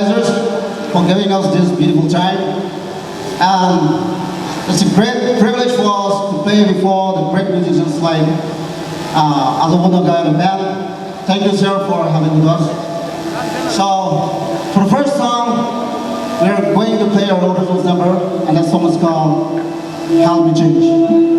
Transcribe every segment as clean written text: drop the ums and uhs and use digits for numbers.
organizers for giving us this beautiful time. It's a great privilege for us to play before the great musicians like Azabunaga and the band. Thank you, sir, for having with us. So, for the first song, we're going to play our original number, and that song is called Help Me Change.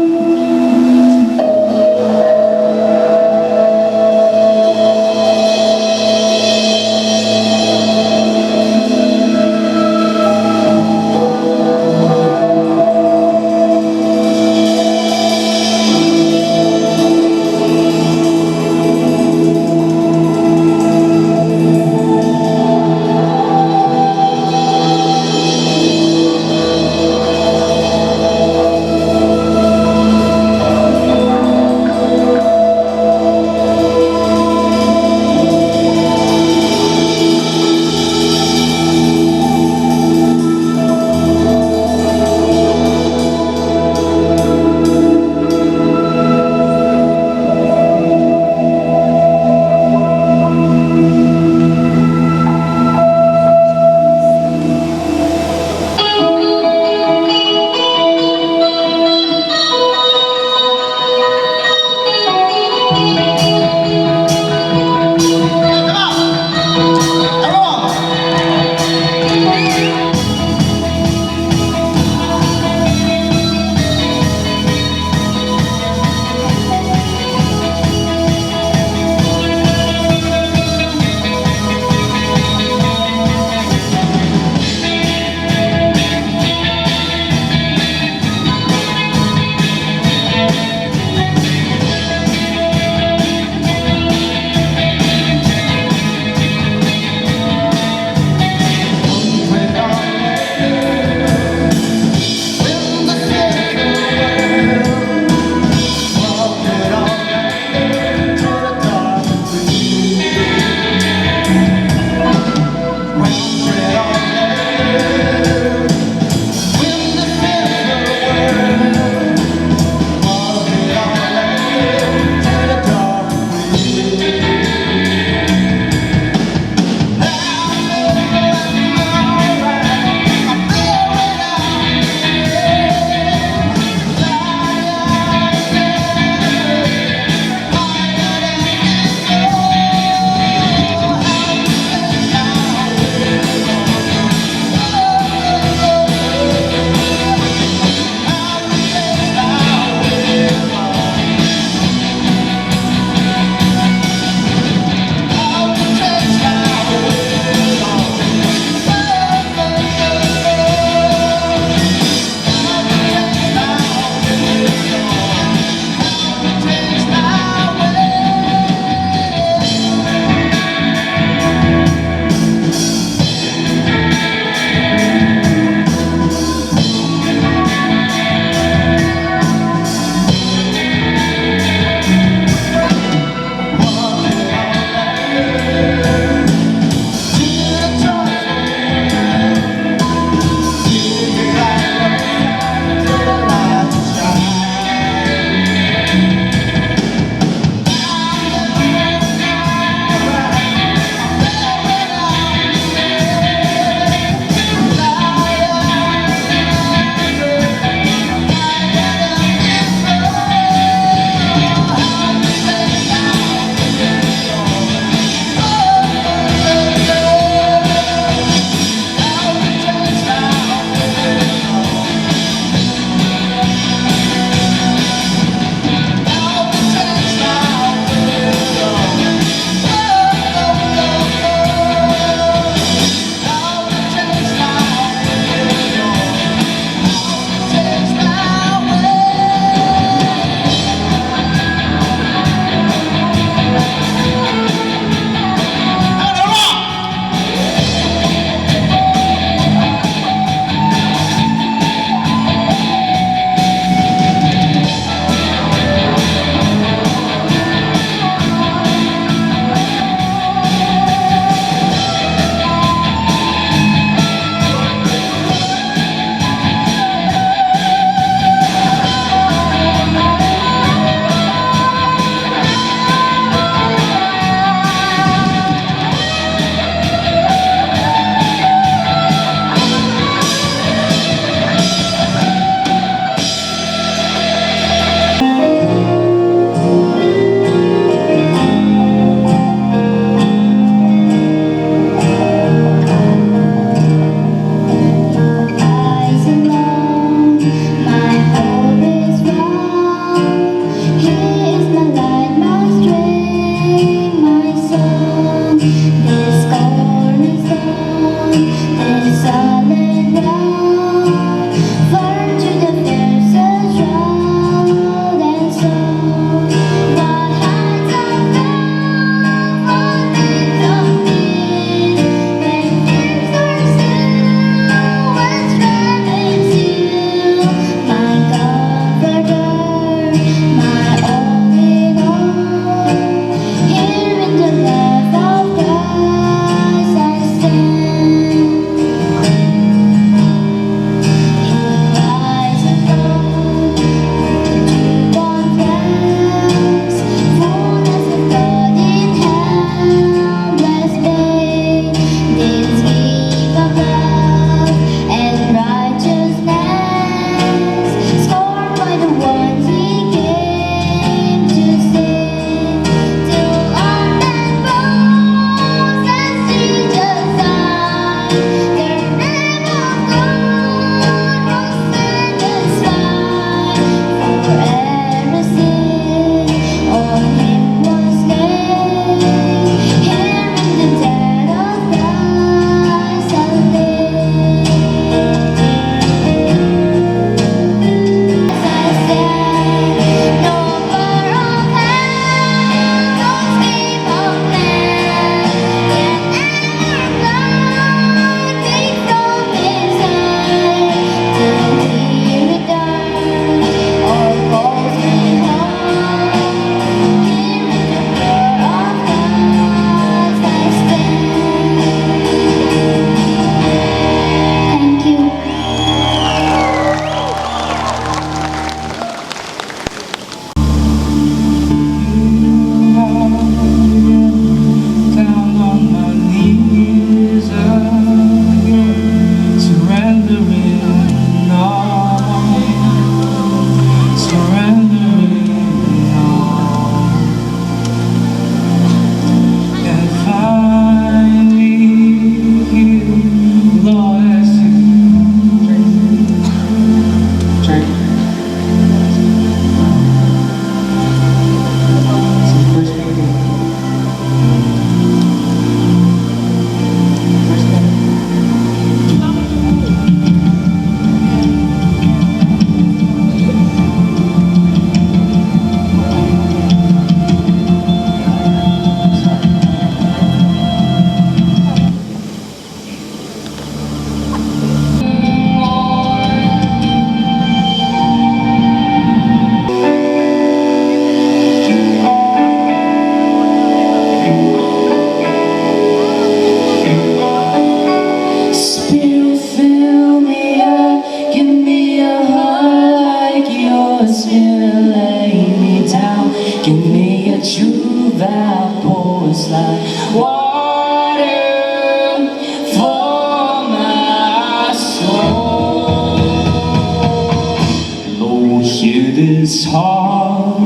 this heart.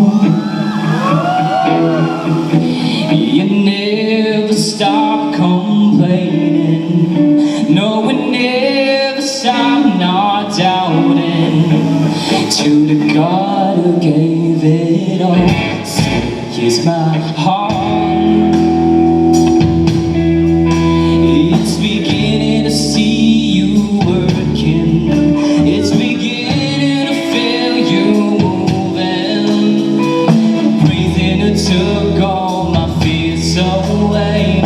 You never stop complaining. No, we never stop not doubting. To the God who gave it all, so here's my heart. It's beginning to see you working. It's beginning to feel you moving. Breathing it took all my fears away.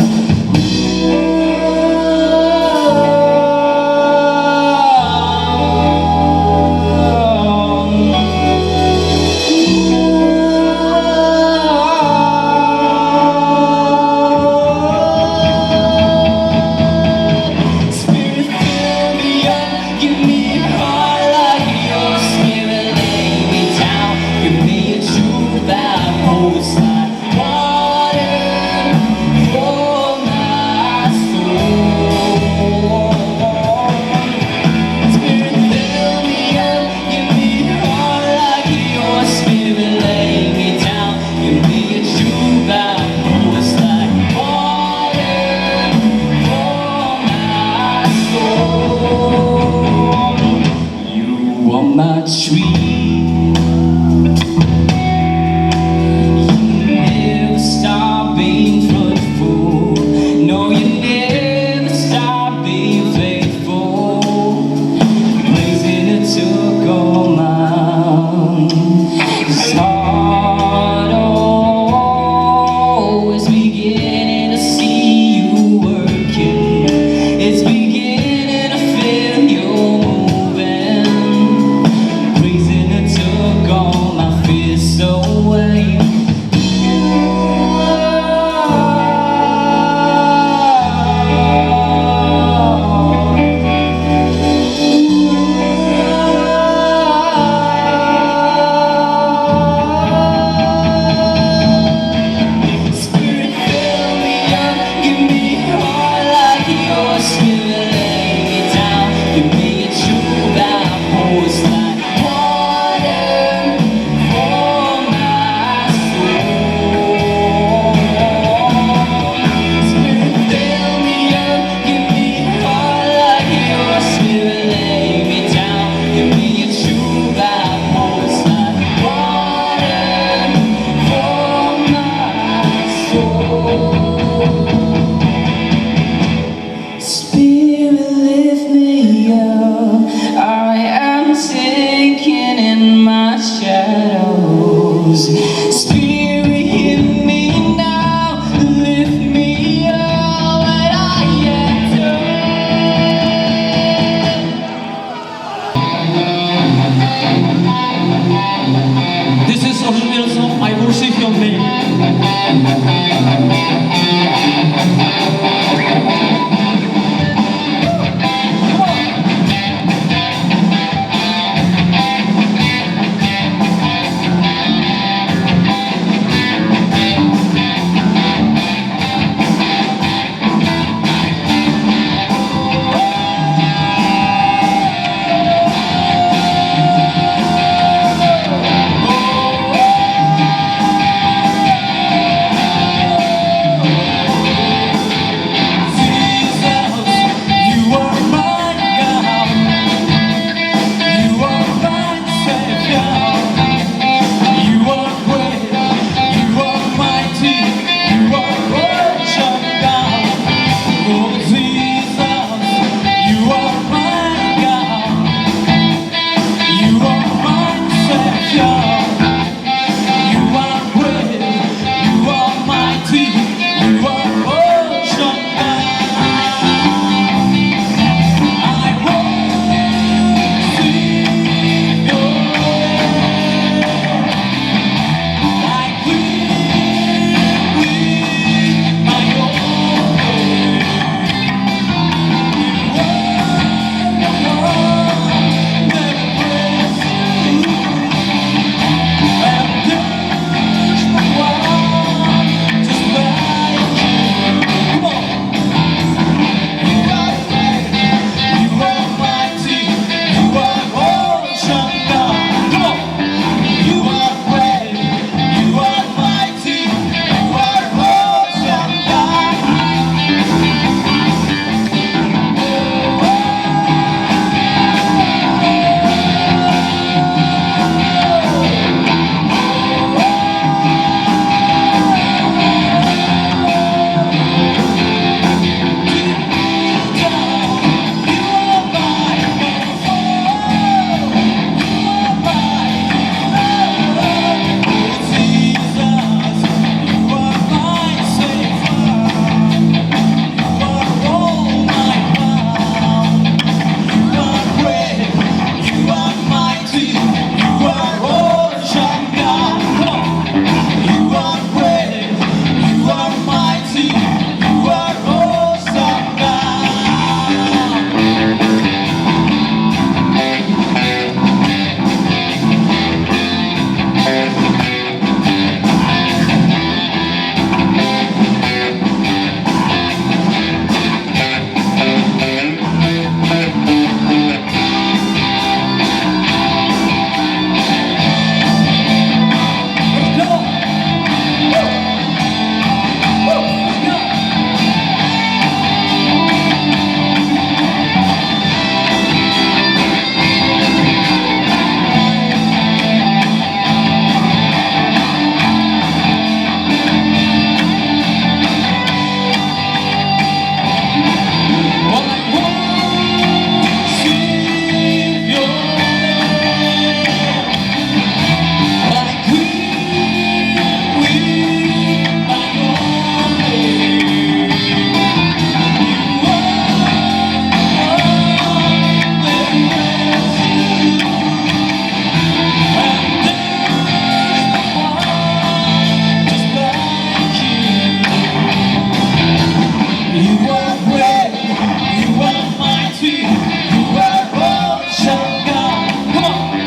mighty, you are ocean God. Come on.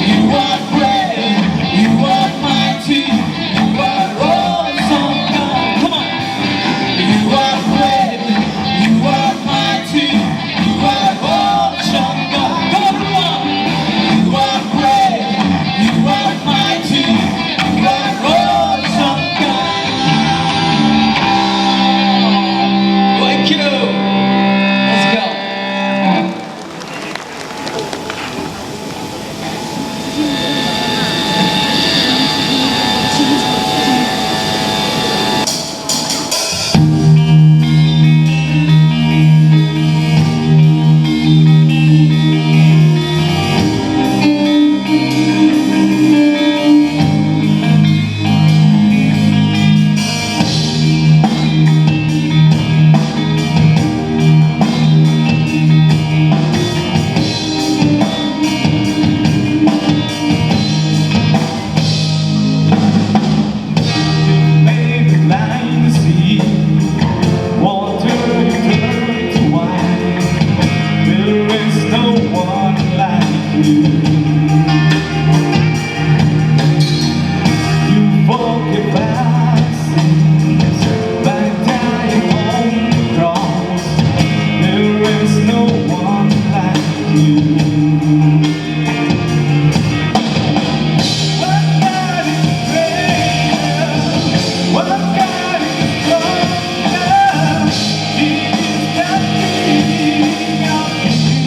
You are great, you are mighty, you are awesome God. Come on. You are great, you are mighty, you are awesome God. Come on, everyone. You are great, you are mighty, you are awesome God. Thank you. Let's go. Made the blind see, water you turn to wine. There is no one like you. You forgive our sins by dying on the cross. There is no one like you. What God is greater? What God is stronger? He's the King of Kings.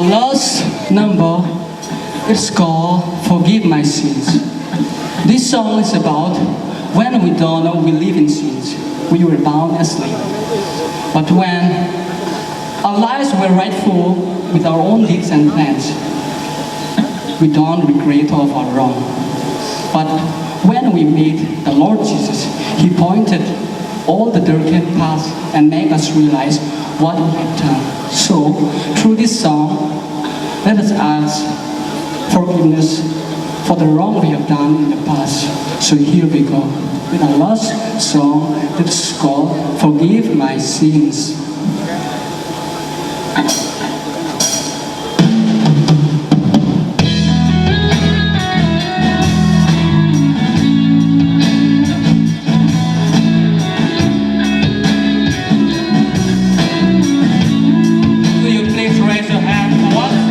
last number is called Forgive My Sins. This song is about when we don't know we live in sins, we were bound asleep. But when our lives were rightful with our own deeds and plans, we don't regret of our wrong. But when we meet the Lord Jesus, He pointed all the darkened paths and made us realize what we have done. So, through this song, let us ask forgiveness for the wrong we have done in the past. So here we go with our last song that is called Forgive My Sins. Will you please raise your hand for us?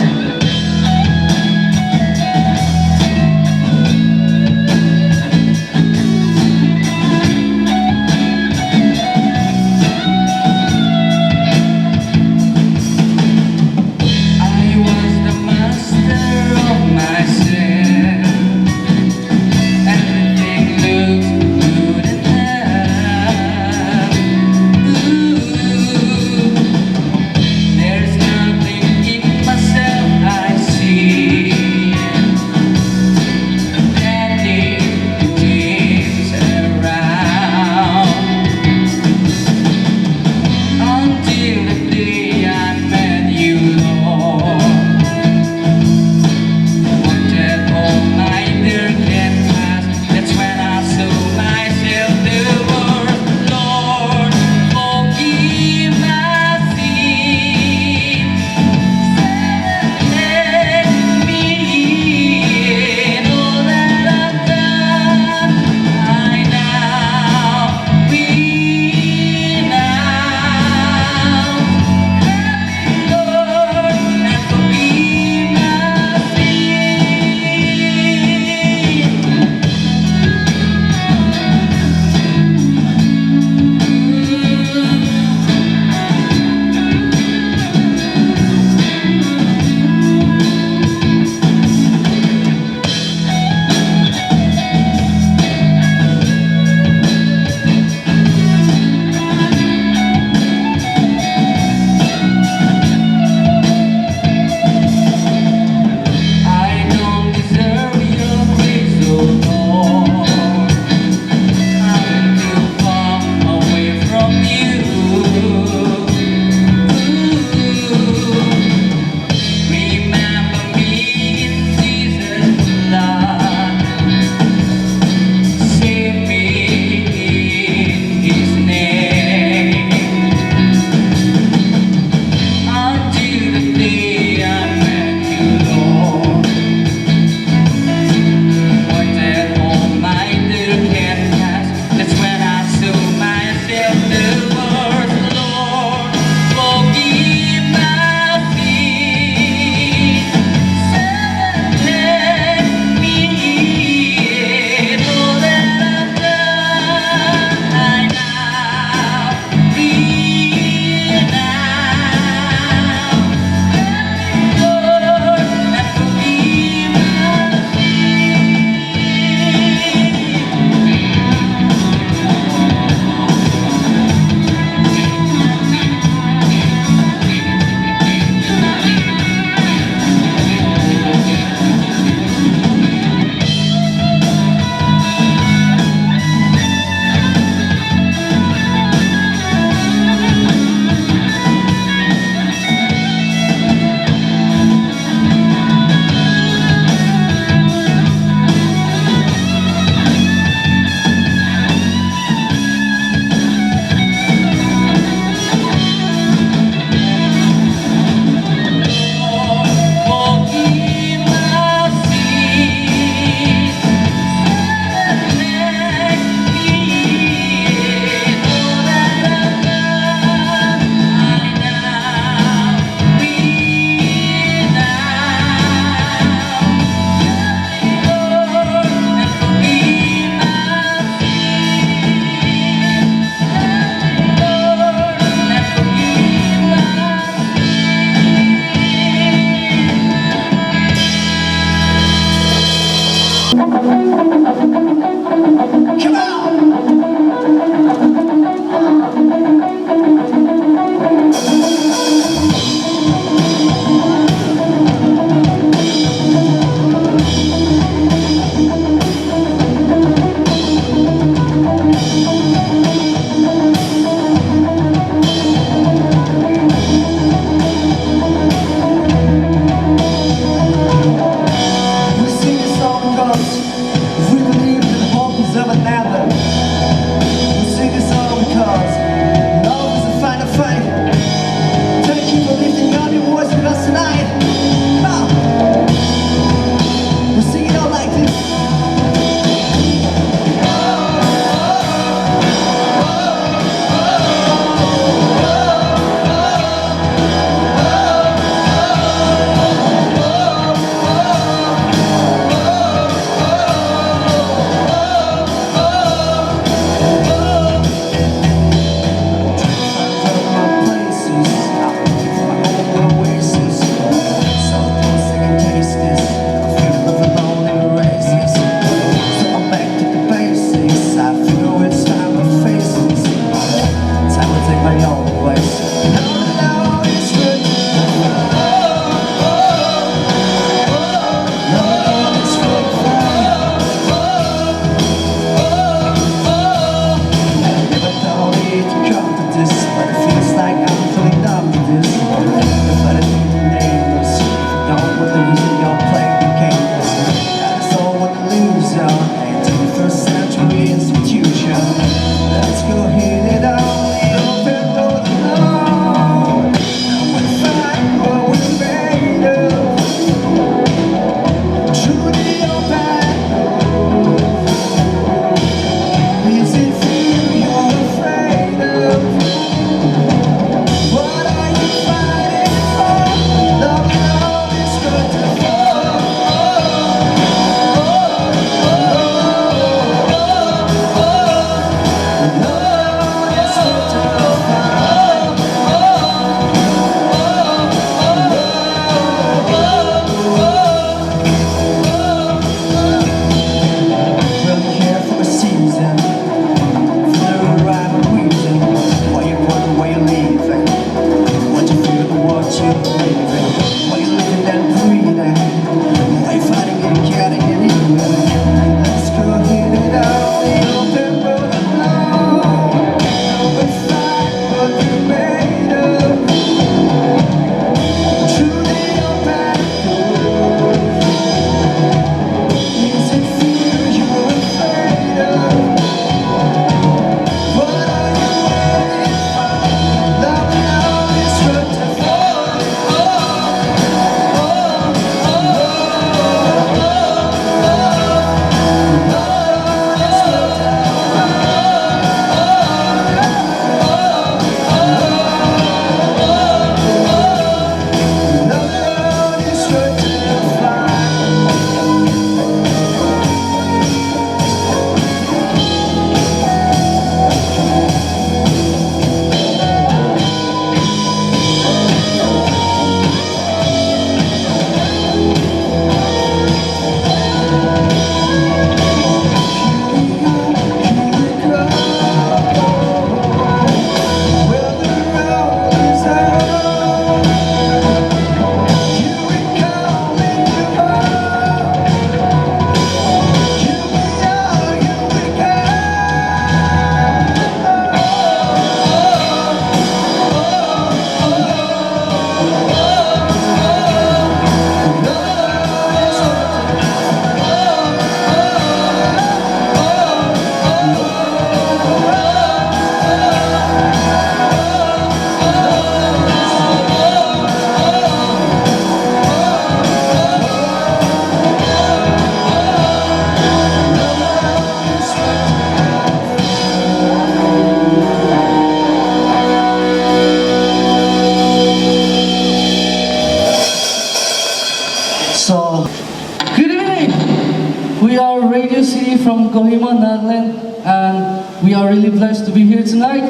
blessed to be here tonight.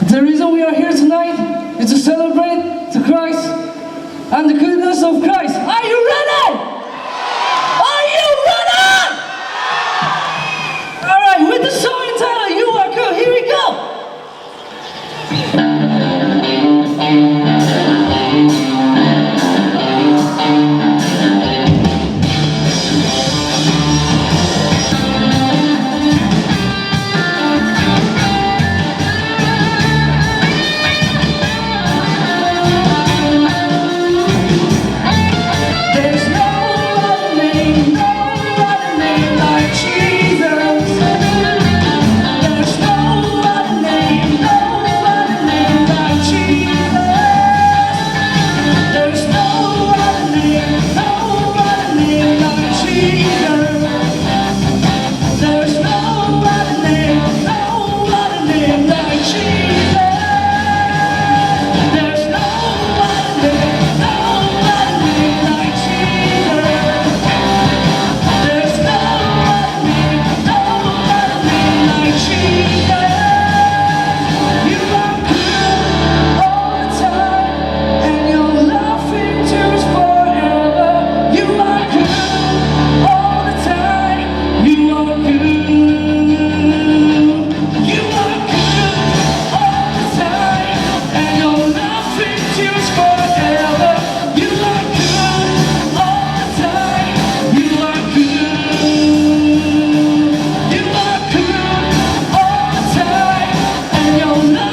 The reason we are here tonight is to celebrate the Christ and the goodness of Christ. Are you ready? Are you ready? All right, with the song entitled "You Are Good," here we go. There's no other name like Jesus. There's no other name like Jesus. There's no other name like Jesus. There's no other name like Jesus. There's no other name like Jesus. There's no other name like Jesus. You are good all the time, and your love endures forever. You are good all the time. You are good. You are good all the time, and your love endures forever. You are good all the time. You are good. You are good all the time, and your love